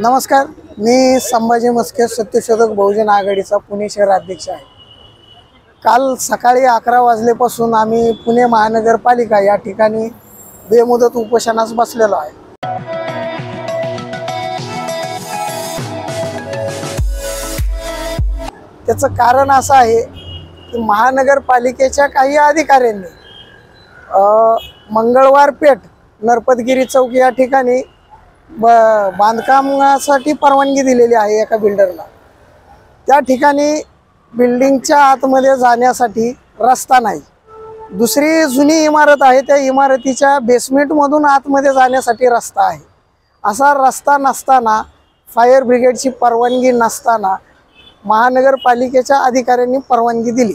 नमस्कार, मी संभाजी मस्के, सत्यशोधक बहुजन आघाडीचा पुणे शहर अध्यक्ष आहे। काल सकाळी 11 वाजल्यापासून आम्ही पुणे महानगरपालिका या ठिकाणी बेमुदत उपोषणास बसलेलो आहे। त्याचं कारण असं आहे की महानगरपालिकेच्या काही अधिकाऱ्यांनी मंगळवार पेठ नरपतगिरी चौक या ठिकाणी बांधकामासाठी परवानगी दिलेली आहे एका बिल्डरला। त्या ठिकाणी बिल्डिंगच्या आतमध्ये जाण्यासाठी रस्ता नाही। दुसरी जुनी इमारत आहे, त्या इमारतीच्या बेसमेंटमधून आतमध्ये जाण्यासाठी रस्ता आहे। असा रस्ता नसताना, फायर ब्रिगेडची परवानगी नसताना महानगरपालिकेच्या अधिकाऱ्यांनी परवानगी दिली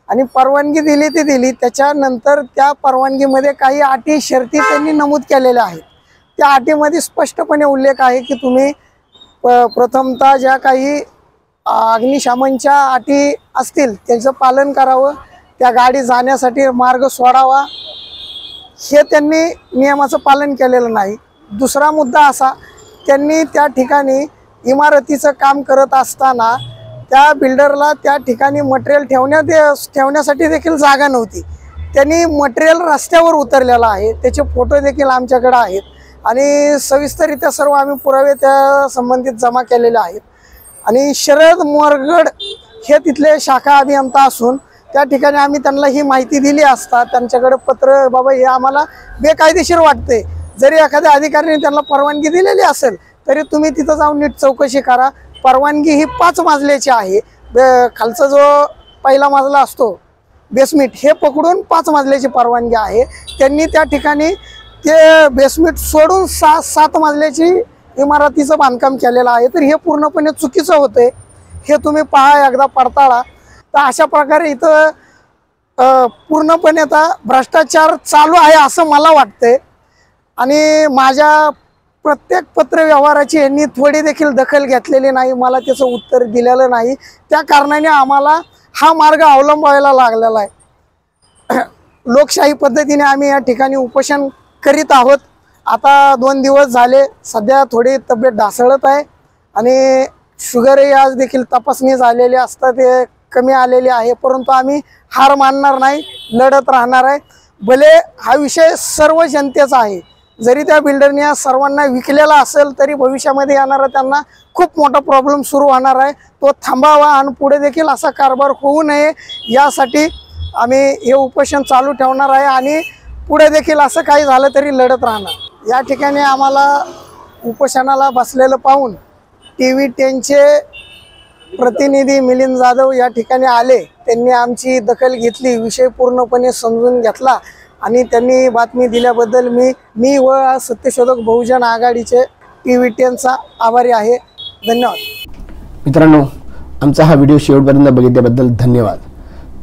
आणि परवानगी दिली ती दिली। त्याच्यानंतर त्या परवानगीमध्ये काही अटी शर्ती त्यांनी नमूद केलेल्या आहेत। त्या अटीमध्ये स्पष्टपणे उल्लेख आहे की तुम्ही प्रथमतः ज्या काही अग्निशमनच्या अटी असतील त्यांचं पालन करावं, त्या गाडी जाण्यासाठी मार्ग सोडावा, हे त्यांनी नियमाचं पालन केलेलं नाही। दुसरा मुद्दा असा, त्यांनी त्या ठिकाणी इमारतीचं काम करत असताना त्या बिल्डरला त्या ठिकाणी मटेरियल ठेवण्यासाठी देखील जागा नव्हती। त्यांनी मटेरियल रस्त्यावर उतरलेलं आहे, त्याचे फोटो देखील आमच्याकडे आहेत आणि सविस्तररित्या सर्व आम्ही पुरावे त्या संबंधित जमा केलेले आहेत। आणि शरद मोरगड हे तिथले शाखा अभियंता असून त्या ठिकाणी आम्ही त्यांना ही माहिती दिली असता त्यांच्याकडे पत्र, बाबा हे आम्हाला बेकायदेशीर वाटते, जरी एखाद्या अधिकाऱ्याने त्यांना परवानगी दिलेली असेल तरी तुम्ही तिथं जाऊन नीट चौकशी करा। परवानगी ही 5 मजल्याची आहे। खालचा जो पहिला मजला असतो बेसमेंट, हे पकडून 5 मजल्याची परवानगी आहे। त्यांनी त्या ठिकाणी ते बेसमेंट सोडून 7 मजल्याची इमारतीचं बांधकाम केलेलं आहे। तर हे पूर्णपणे चुकीचं होते, हे तुम्ही पहा, एकदा पडताळा। तर अशा प्रकारे इथं पूर्णपणे आता भ्रष्टाचार चालू आहे असं मला वाटतंय आणि माझ्या प्रत्येक पत्र व्यवहाराची यांनी थोडी देखील दखल घेतलेली नाही, मला त्याचं उत्तर दिलेलं नाही। त्या कारणाने आम्हाला हा मार्ग अवलंबायला लागलेला आहे। लोकशाही पद्धतीने आम्ही या ठिकाणी उपोषण करीत आहोत। आता 2 दिवस झाले, सध्या थोडी तब्येत ढासळत आहे आणि शुगरही आज देखील तपासणी झालेली असता ते कमी आलेली आहे, परंतु आम्ही हार मानणार नाही, लढत राहणार आहे। भले हा विषय सर्व जनतेचा आहे, जरी त्या बिल्डरने या सर्वांना विकलेला असेल तरी भविष्यामध्ये येणारा त्यांना खूप मोठा प्रॉब्लेम सुरू होणार आहे। तो थांबावा आणि पुढे देखील असा कारभार होऊ नये यासाठी आम्ही हे उपोषण चालू ठेवणार आहे आणि पुढे देखील असं काही झालं तरी लढत राहणार। या ठिकाणी आम्हाला उपोषणाला बसलेलं पाहून TV10चे प्रतिनिधी मिलिंद जाधव या ठिकाणी आले। त्यांनी आमची दखल घेतली, विषय पूर्णपणे समजून घेतला आणि त्यांनी बातमी दिल्याबद्दल मी व सत्यशोधक बहुजन आघाडीचे TV10चा आभारी आहे। धन्यवाद। मित्रांनो, आमचा हा व्हिडिओ शेवटपर्यंत बघितल्याबद्दल धन्यवाद।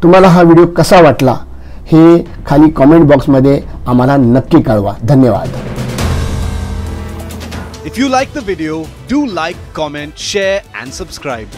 तुम्हाला हा व्हिडिओ कसा वाटला हे खाली कमेंट बॉक्समध्ये आम्हाला नक्की कळवा। धन्यवाद। If you like the video, do like, comment, share and subscribe.